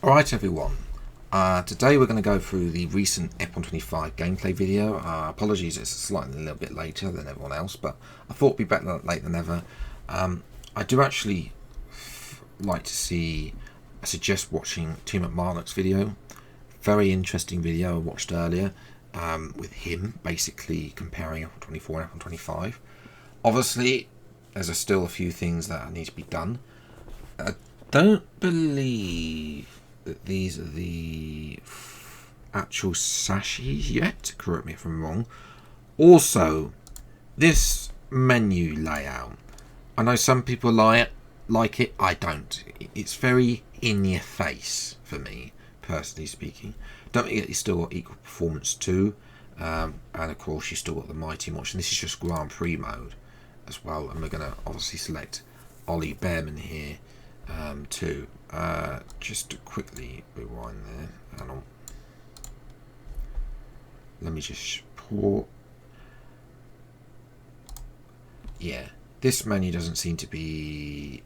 Alright everyone, today we're going to go through the recent F125 gameplay video. Apologies, it's slightly a little bit later than everyone else, but I thought it'd be better late than never. I do actually like to see, I suggest watching Tim McMahon's video. Very interesting video I watched earlier with him basically comparing F124 and F125. Obviously, there's still a few things that need to be done. I don't believe that these are the actual sachets yet. Correct me if I'm wrong. Also, this menu layout. I know some people like it. I don't. It's very in your face for me, personally speaking. Don't forget you still got Equal Performance 2. And of course you still got the Mighty Watch. And this is just Grand Prix mode as well. And we're going to obviously select Ollie Bearman here too. Just to quickly rewind there. Hang on. Let me just pause. Yeah, this menu doesn't seem to be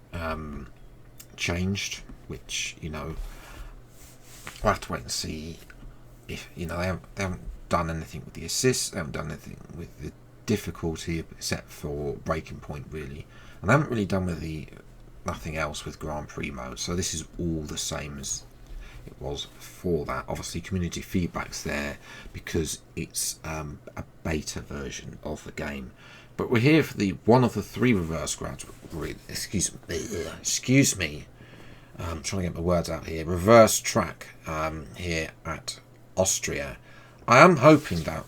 changed, which, you know, we'll have to wait and see if, you know, they haven't done anything with the assists, they haven't done anything with the difficulty except for breaking point, really, and they haven't really done with the nothing else with Grand Prix mode, so this is all the same as it was for that. Obviously community feedback's there because it's a beta version of the game, but we're here for the one of the three reverse grads. Excuse me, I'm trying to get my words out here. Reverse track here at Austria. I am hoping that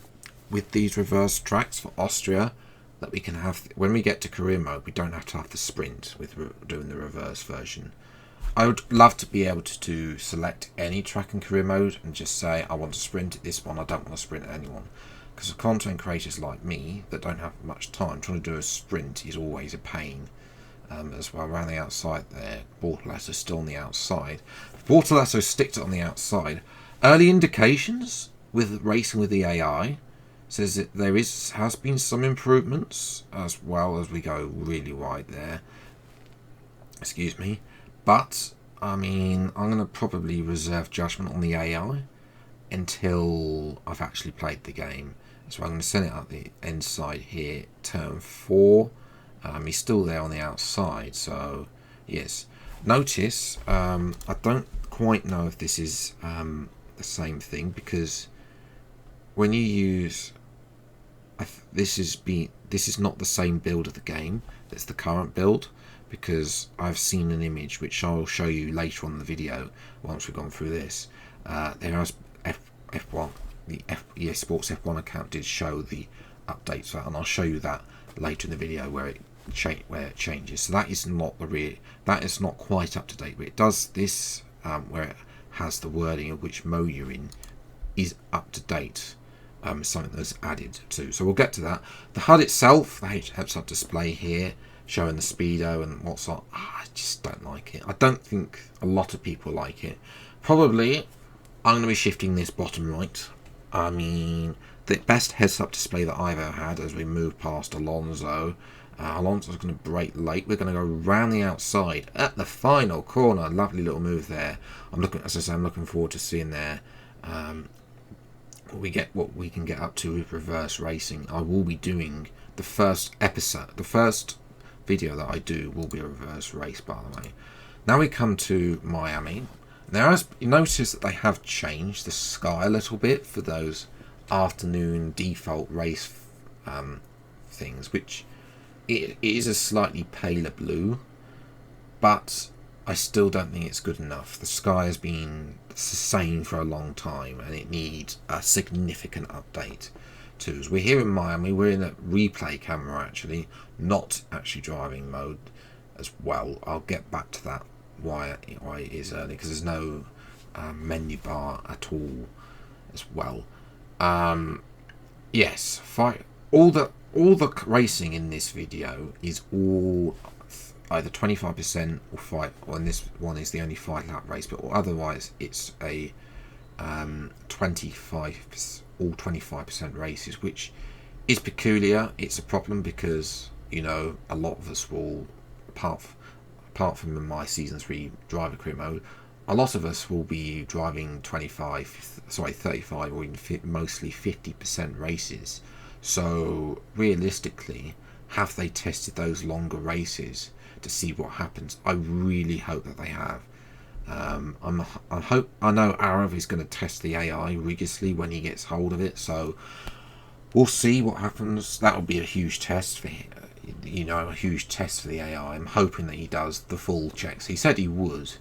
with these reverse tracks for Austria that we can have, when we get to career mode, we don't have to have the sprint with doing the reverse version. I would love to be able to select any track in career mode and just say I want to sprint at this one, I don't want to sprint at anyone. Because for content creators like me that don't have much time, trying to do a sprint is always a pain. As well, around the outside there, Bortolasso's still on the outside. If Bortolasso sticks it on the outside, early indications with racing with the AI says that there has been some improvements as well as we go really wide there. Excuse me. But, I mean, I'm going to probably reserve judgment on the AI until I've actually played the game. So I'm going to send it up the inside here, turn 4. He's still there on the outside, so yes. Notice, I don't quite know if this is the same thing, because when you use this is not the same build of the game. That's the current build, because I've seen an image which I'll show you later on in the video once we've gone through this. There has F1, the EA Sports F1 account did show the updates for that, and I'll show you that later in the video where it changes. So that is not the real, that is not quite up to date, but it does this where it has the wording of which mode you're in is up to date. Something that's added to. So we'll get to that. The HUD itself, the heads-up display here, showing the speedo and what's not. I just don't like it. I don't think a lot of people like it. Probably, I'm going to be shifting this bottom right. I mean, the best heads-up display that I've ever had as we move past Alonso. Alonso's going to brake late. We're going to go round the outside at the final corner. Lovely little move there. I'm looking, as I say, I'm looking forward to seeing there. What we can get up to with reverse racing. I will be doing the first episode, the first video that I do will be a reverse race, by the way. Now we come to Miami. Now, as you notice that they have changed the sky a little bit for those afternoon default race things, which it is a slightly paler blue, but I still don't think it's good enough. The sky has been the same for a long time and it needs a significant update too. So we're here in Miami, we're in a replay camera actually, not actually driving mode as well. I'll get back to that why it is early, because there's no menu bar at all as well. Yes, all the racing in this video is all either 25% or 5, or in this one is the only 5-lap race, but otherwise it's a 25% races, which is peculiar. It's a problem because, you know, a lot of us will, apart from in my season 3 driver career mode, a lot of us will be driving 35 or even mostly 50% races. So realistically, have they tested those longer races to see what happens? I really hope that they have. I know Arav is going to test the AI rigorously when he gets hold of it, so we'll see what happens. That will be a huge test for a huge test for the AI. I'm hoping that he does the full checks. He said he would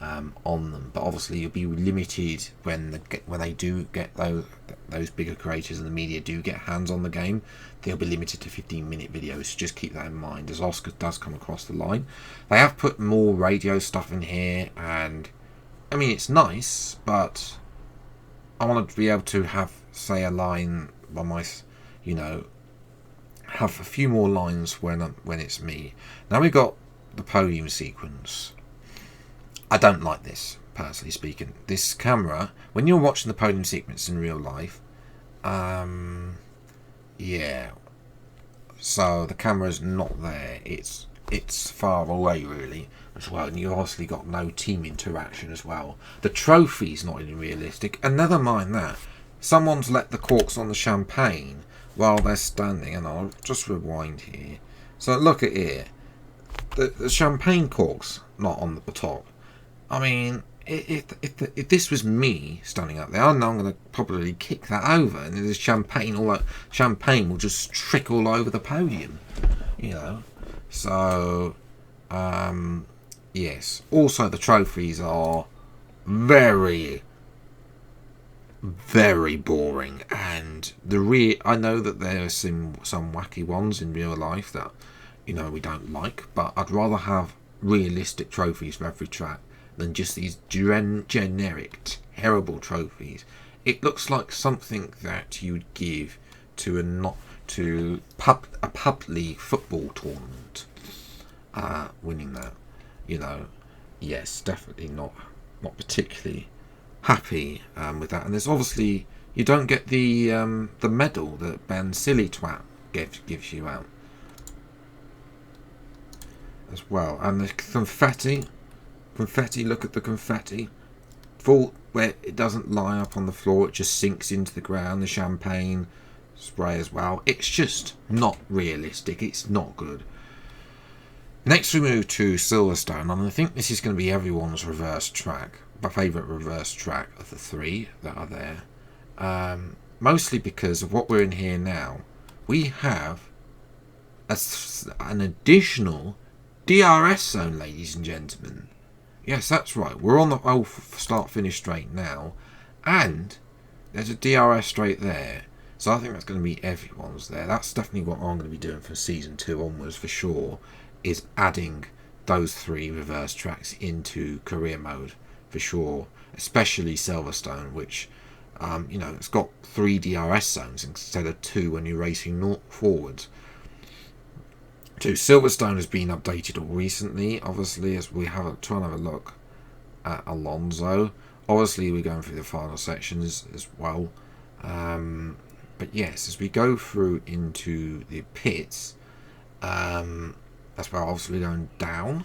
on them, but obviously you'll be limited when they do get those bigger creators and the media do get hands on the game. They'll be limited to 15-minute videos, so just keep that in mind as Oscar does come across the line. They have put more radio stuff in here, and I mean it's nice, but I want to be able to have, say, a line by my, have a few more lines when it's me. Now we've got the podium sequence. I don't like this, personally speaking. This camera, when you're watching the podium sequence in real life, yeah. So the camera's not there. It's far away, really, as well. And you've obviously got no team interaction as well. The trophy's not even realistic. And never mind that. Someone's let the corks on the champagne while they're standing. And I'll just rewind here. So look at here. The champagne cork's not on the top. I mean, if this was me standing up there, I know I'm going to probably kick that over, and there's champagne. All that champagne will just trickle all over the podium, So, yes. Also, the trophies are very, very boring, and I know that there are some wacky ones in real life that we don't like, but I'd rather have realistic trophies for every track than just these generic, terrible trophies. It looks like something that you would give to a pub league football tournament. Winning that, yes, definitely not particularly happy with that. And there's obviously you don't get the medal that Ben Silly Twat gives you out as well, and the confetti. Look at the confetti. Full where it doesn't lie up on the floor, it just sinks into the ground. The champagne spray as well. It's just not realistic. It's not good. Next we move to Silverstone, and I think this is going to be everyone's reverse track. My favourite reverse track of the three that are there. Mostly because of what we're in here now. We have an additional DRS zone, ladies and gentlemen. Yes, that's right. We're on the start-finish straight now. And there's a DRS straight there. So I think that's going to be everyone's there. That's definitely what I'm going to be doing from Season 2 onwards for sure. Is adding those three reverse tracks into career mode for sure. Especially Silverstone, which, it's got 3 DRS zones instead of 2 when you're racing forwards. Silverstone has been updated recently, obviously, as we try and have a look at Alonso. Obviously, we're going through the final sections as well. But yes, as we go through into the pits, that's where obviously going down.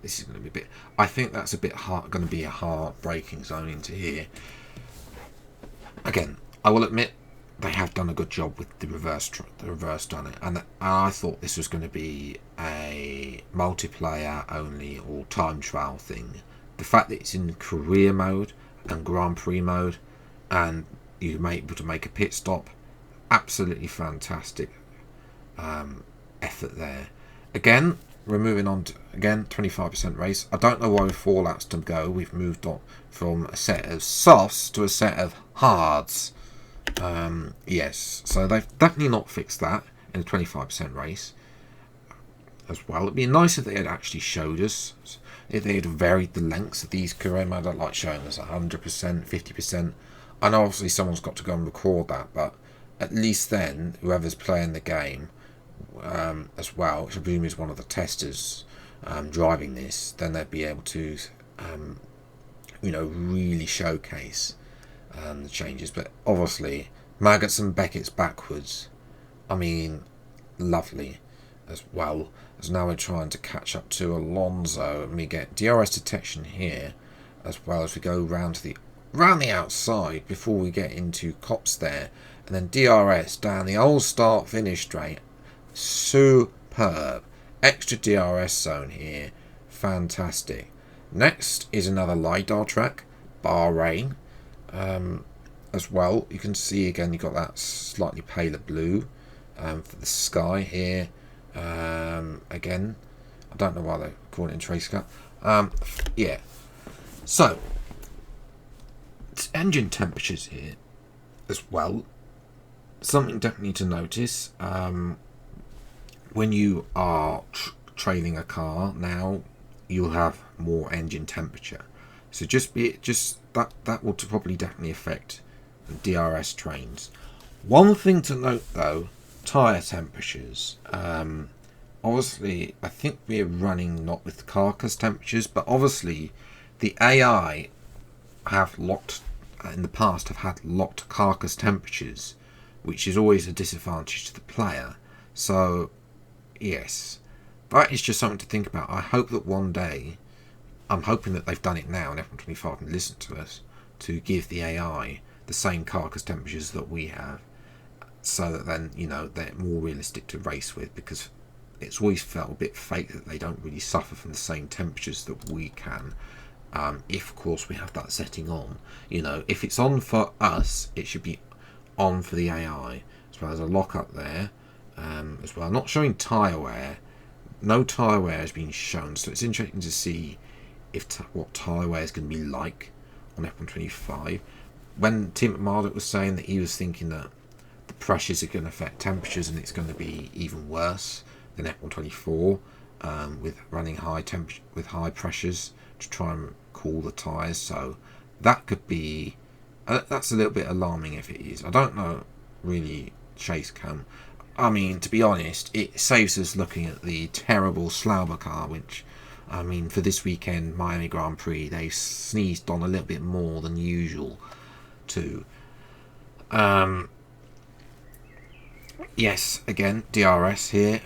This is going to be a bit. I think that's a bit hard. Going to be a hard braking zone into here. Again, I will admit. They have done a good job with the reverse done it, and I thought this was going to be a multiplayer only or time trial thing. The fact that it's in career mode and Grand Prix mode, and you're able to make a pit stop, absolutely fantastic effort there. Again, we're moving on to 25% race. I don't know why with 4 laps to go we've moved on from a set of softs to a set of hards. Yes, so they've definitely not fixed that in a 25% race as well. It'd be nice if they had actually showed us, if they had varied the lengths of these career modes. I'd like showing us 100%, 50%. I know obviously someone's got to go and record that, but at least then whoever's playing the game as well, which I presume is one of the testers driving this, then they'd be able to really showcase the changes. But obviously Maggots and Beckett's backwards, I mean, lovely as well. As now we're trying to catch up to Alonso, and we get DRS detection here. as well as we go round to the outside before we get into Cops there, and then DRS down the old start finish straight. Superb. Extra DRS zone here. Fantastic. Next is another LiDAR track, Bahrain. As well, you can see again you've got that slightly paler blue for the sky here. Again, I don't know why they call it in Trace Cut. Yeah. So, it's engine temperatures here as well. Something definitely to notice when you are trailing a car now, you'll have more engine temperature. So just that will probably definitely affect the DRS trains. One thing to note though, tyre temperatures. Obviously, I think we're running not with carcass temperatures, but obviously the AI have locked in the past have had locked carcass temperatures, which is always a disadvantage to the player. So yes, that is just something to think about. I hope that one day, I'm hoping that they've done it now in F125 and listened to us, to give the AI the same carcass temperatures that we have, so that then, you know, they're more realistic to race with, because it's always felt a bit fake that they don't really suffer from the same temperatures that we can. If of course we have that setting on, you know, if it's on for us, it should be on for the AI. As well as a lock up there, as well. Not showing tyre wear. No tyre wear has been shown, so it's interesting to see if what tyre wear is going to be like on F125. When Tim Marduk was saying that he was thinking that the pressures are going to affect temperatures and it's going to be even worse than F124, with running high temperature with high pressures to try and cool the tyres. So that could be that's a little bit alarming if it is. I don't know really, Chase Cam. I mean, to be honest, it saves us looking at the terrible Slauber car, which, I mean, for this weekend Miami Grand Prix, they sneezed on a little bit more than usual too. Yes, again, DRS here.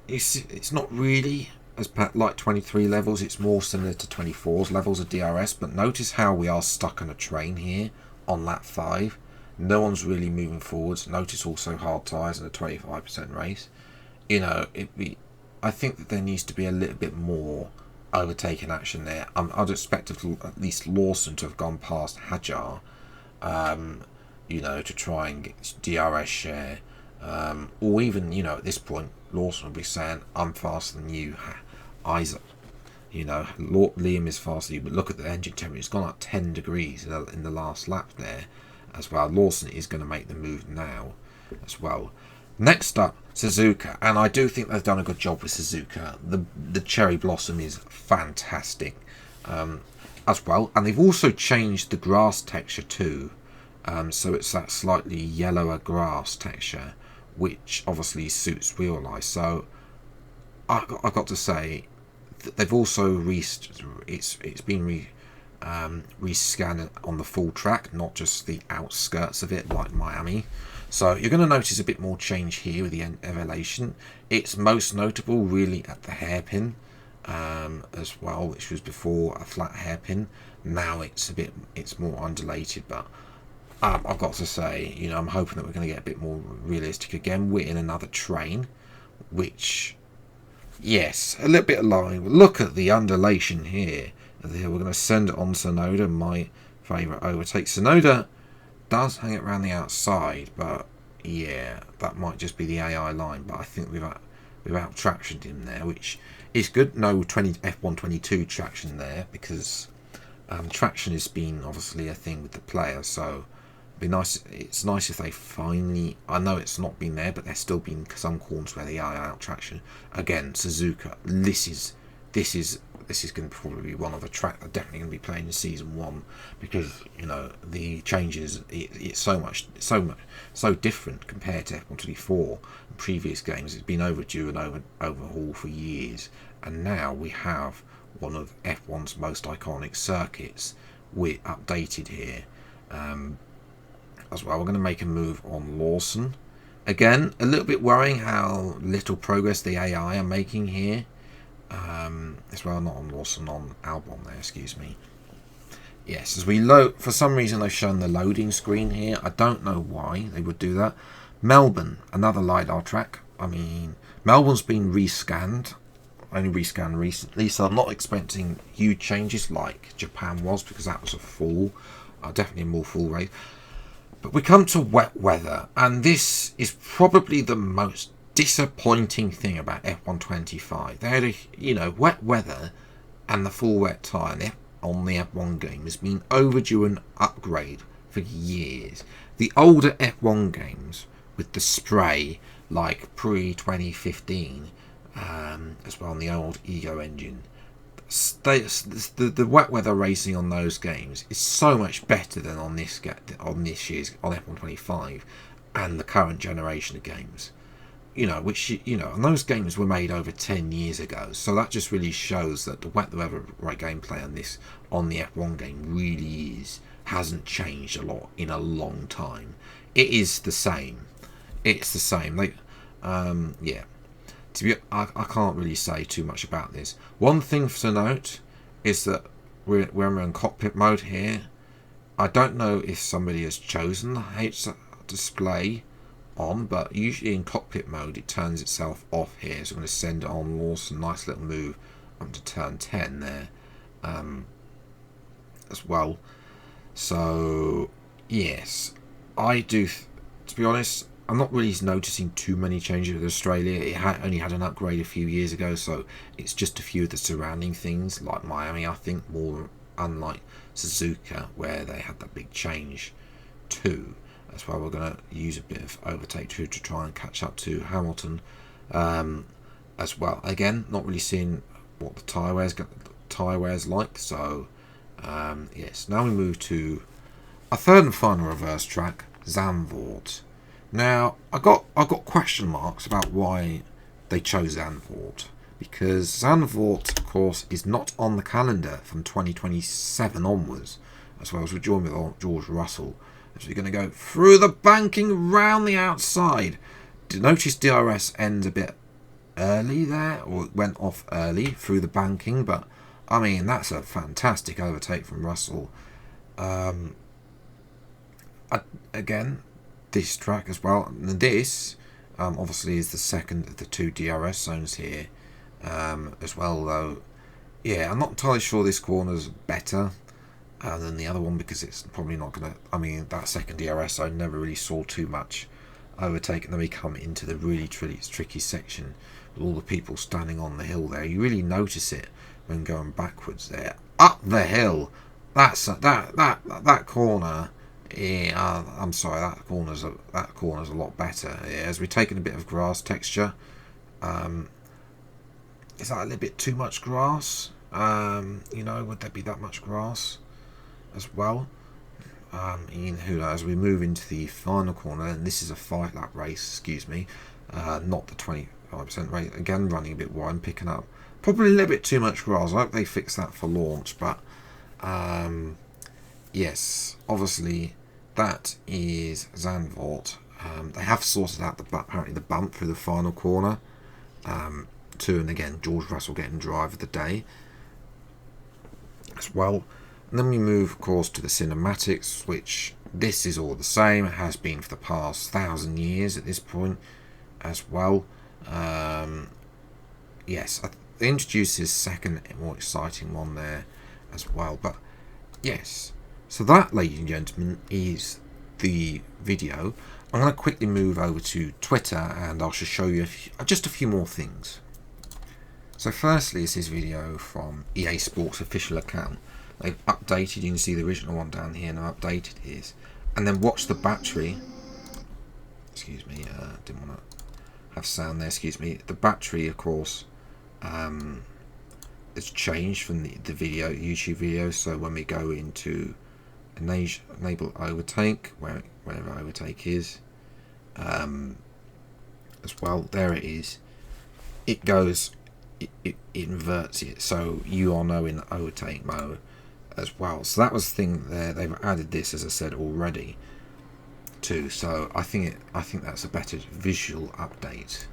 It's not really as like 23 levels, it's more similar to 24's levels of DRS, but notice how we are stuck on a train here on lap 5. No one's really moving forwards. Notice also hard tyres and a 25% race. You know, I think that there needs to be a little bit more overtaking action there. I'd expect at least Lawson to have gone past Hadjar, you know, to try and get DRS share. Or even, you know, at this point, Lawson will be saying, I'm faster than you, Isaac. You know, Liam is faster than you, but look at the engine temperature. It's gone up 10 degrees in the last lap there as well. Lawson is going to make the move now as well. Next up, Suzuka, and I do think they've done a good job with Suzuka. The cherry blossom is fantastic as well, and they've also changed the grass texture too. So it's that slightly yellower grass texture, which obviously suits real life. So I got to say that they've also it's been rescanned on the full track, not just the outskirts of it like Miami. So you're going to notice a bit more change here with the elevation. It's most notable really at the hairpin as well, which was before a flat hairpin. Now it's more undulated, but I've got to say, you know, I'm hoping that we're going to get a bit more realistic again. We're in another train, which, yes, a little bit alarming. Look at the undulation here. We're going to send it on Sonoda, my favourite overtake. Sonoda does hang it around the outside, but yeah, that might just be the AI line. But I think we've out-tractioned him there, which is good. No F122 traction there, because traction has been obviously a thing with the player, so it'd be nice. It's nice if they finally, I know it's not been there, but there's still been some corners where they are out traction. Again, Suzuka, this is going to probably be one of the track I'm definitely going to be playing in season 1, because, you know, the changes, it's so different compared to F124 and previous games. It's been overdue and overhaul for years, and now we have one of F1's most iconic circuits with updated here as well. We're going to make a move on Lawson. Again, a little bit worrying how little progress the AI are making here. as well, not on Lawson, on Albon there, excuse me. Yes, as we load, for some reason they've shown the loading screen here. I don't know why they would do that. Melbourne, another LiDAR track. I mean, Melbourne's been rescanned, only rescanned recently, so I'm not expecting huge changes like Japan was, because that was a full, definitely a more full race. But we come to wet weather, and this is probably the most disappointing thing about F125. They had a, wet weather and the full wet tyre on the F1 game has been overdue an upgrade for years. The older F1 games with the spray, like pre-2015, as well on the old Ego engine, the wet weather racing on those games is so much better than on this year's on F125 and the current generation of games. Which and those games were made over 10 years ago, so that just really shows that the wet weather gameplay on the F1 game really hasn't changed a lot in a long time. It is the same. It's the same. Yeah. I can't really say too much about this. One thing to note is that when we're in cockpit mode here, I don't know if somebody has chosen the H display on, but usually in cockpit mode it turns itself off here, so I'm going to send it on Lawson. Nice little move up to turn 10 there as well. So yes, I do to be honest, I'm not really noticing too many changes with Australia. It only had an upgrade a few years ago, so it's just a few of the surrounding things like Miami, I think, more unlike Suzuka where they had that big change too. That's why we're going to use a bit of overtake to try and catch up to Hamilton as well. Again, not really seeing what the tyre wear's like. So yes, now we move to a third and final reverse track, Zandvoort. Now I got question marks about why they chose Zandvoort, because Zandvoort, of course, is not on the calendar from 2027 onwards. As well as we're joined with George Russell. So we're going to go through the banking round the outside. Notice DRS ends a bit early there, or it went off early through the banking, but I mean that's a fantastic overtake from Russell. Again, this track as well. And this obviously is the second of the two DRS zones here as well, though. Yeah, I'm not entirely sure this corner's better than the other one, because it's probably not going to... I mean, that second DRS I never really saw too much overtake, and then we come into the really tricky section with all the people standing on the hill there. You really notice it when going backwards there. Up the hill! That corner... Yeah, I'm sorry, that corner's a lot better. Yeah, as we've taken a bit of grass texture. Is that a little bit too much grass? Would there be that much grass as well? Who knows? We move into the final corner, and this is a 5-lap race, excuse me, not the 25% race. Again, running a bit wide and picking up probably a little bit too much grass. I hope they fix that for launch, but yes, obviously that is Zandvoort. They have sorted out apparently the bump through the final corner too, and again George Russell getting drive of the day as well. And then we move, of course, to the cinematics, which this is all the same. It has been for the past 1,000 years at this point as well. Yes, they introduced this second, more exciting one there as well. But yes, so that, ladies and gentlemen, is the video. I'm going to quickly move over to Twitter, and I'll just show you just a few more things. So firstly is this video from EA Sports official account. They've updated, you can see the original one down here, and I've updated his. And then watch the battery. Excuse me, didn't want to have sound there, excuse me. The battery, of course, has changed from the YouTube video. So when we go into enable overtake, wherever overtake is, as well, there it is. It goes, it inverts it, so you are now in overtake mode as well. So that was the thing there. They've added this, as I said already, too. So I think that's a better visual update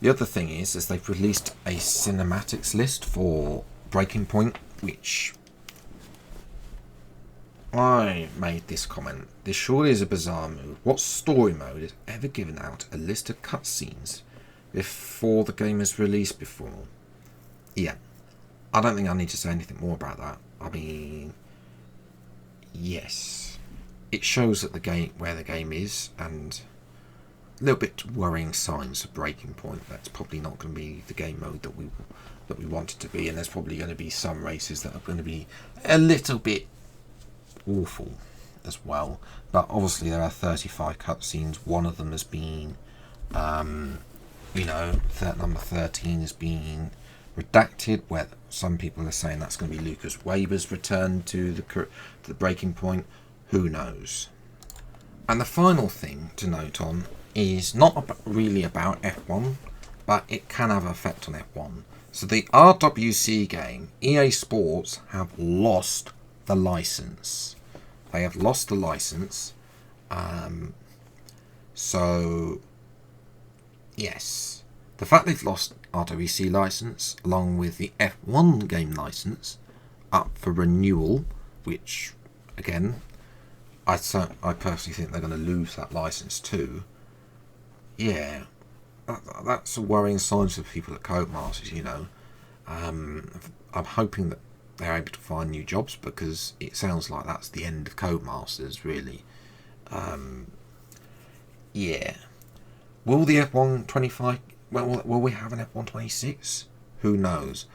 The other thing is they've released a cinematics list for Breaking Point, which I made this comment. This surely is a bizarre move. What story mode has ever given out a list of cutscenes before the game is released before? Yeah, I don't think I need to say anything more about that. I mean, yes, it shows that the game, where the game is, and a little bit worrying signs of Breaking Point. That's probably not going to be the game mode that we want it to be, and there's probably going to be some races that are going to be a little bit awful as well. But obviously there are 35 cutscenes. One of them has been, you know, number 13 has been redacted, where some people are saying that's going to be Lucas Weber's return to the Breaking Point. Who knows? And the final thing to note on is not really about F1, but it can have an effect on F1. So the RWC game, EA Sports, have lost the license. They have lost the license. So, yes. The fact they've lost RWC license, along with the F1 game license, up for renewal, which, again, I personally think they're going to lose that license too. Yeah, that's a worrying sign for people at Codemasters, you know. I'm hoping that they're able to find new jobs, because it sounds like that's the end of Codemasters, really. Yeah. Will the F1 25... Well, will we have an F1 26? Who knows?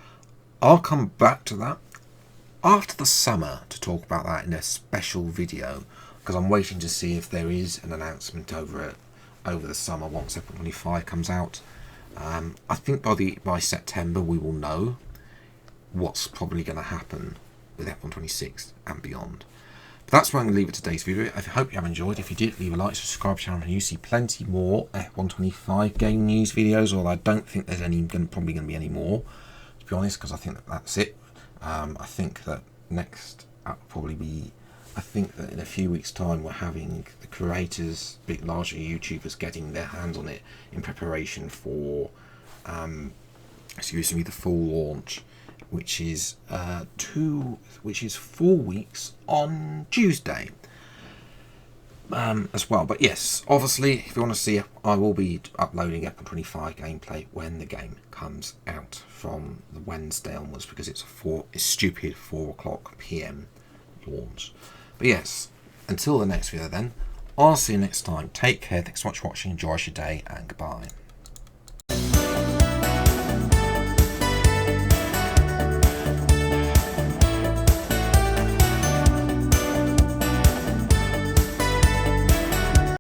I'll come back to that after the summer to talk about that in a special video, because I'm waiting to see if there is an announcement over the summer once F1 25 comes out. I think by September we will know what's probably going to happen with F1 26 and beyond. But that's where I'm going to leave it today's video. I hope you have enjoyed. If you did, leave a like, subscribe to the channel, and you see plenty more F1 25 game news videos. Although I don't think there's probably going to be any more, to be honest, because I think that's it. I think that next will probably be. I think that in a few weeks' time we're having the creators, big larger YouTubers, getting their hands on it in preparation for, the full launch, which is 4 weeks on Tuesday, as well. But yes, obviously, if you want to see it, I will be uploading F1 25 gameplay when the game comes out from the Wednesday onwards, because it's stupid 4 PM launch. But yes, until the next video then, I'll see you next time. Take care, thanks so much for watching, enjoy your day, and goodbye.